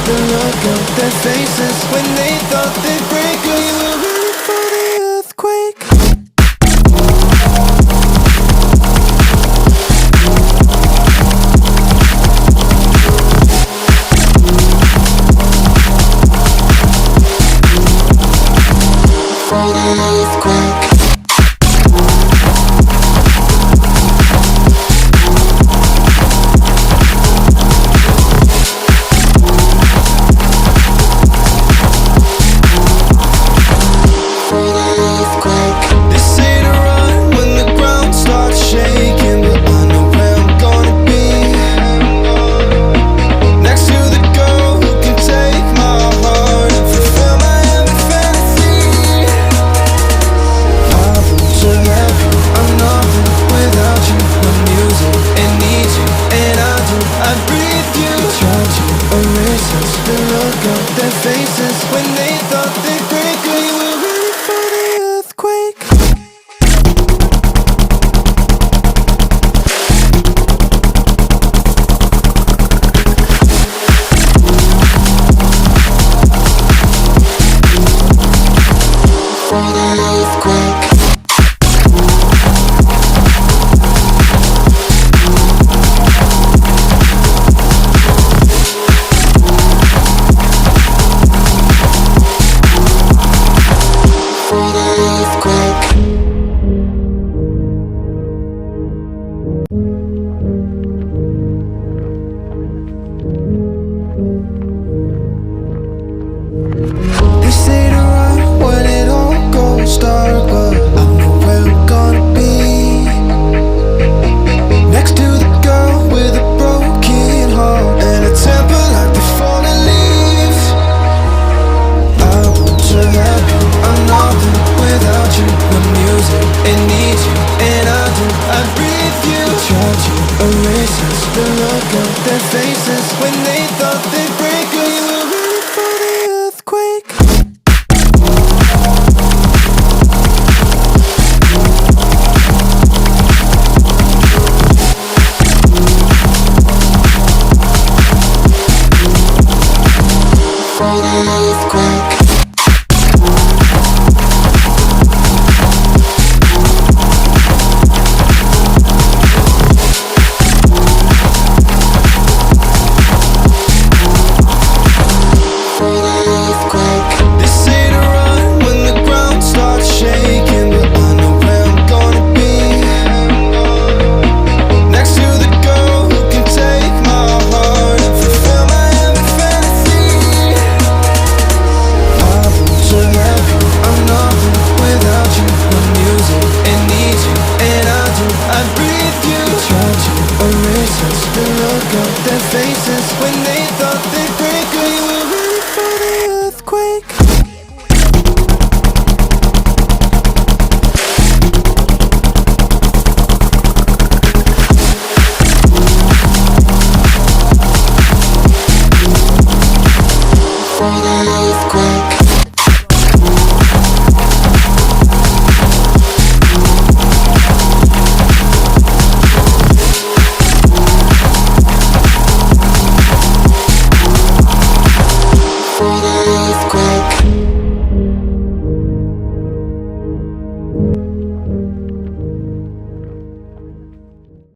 the look on their faces when they thought they'd break us. We were ready for the earthquake. For the earthquake. Their faces when they thought they'd break. We were ready for the earthquake. For the earthquake. They say to run when it all goes dark, but I know where I'm gonna be. Next to the girl with a broken heart and a temper like the fallen leaves. I want to have you, I'm nothing without you. My music, it needs you, and I do. I breathe you. Try to erase us, the look on their faces when they thought they'd break us. We were ready for the earthquake. For the earthquake. The look on their faces when they thought they'd break. We were ready for the earthquake. For the earthquake. For the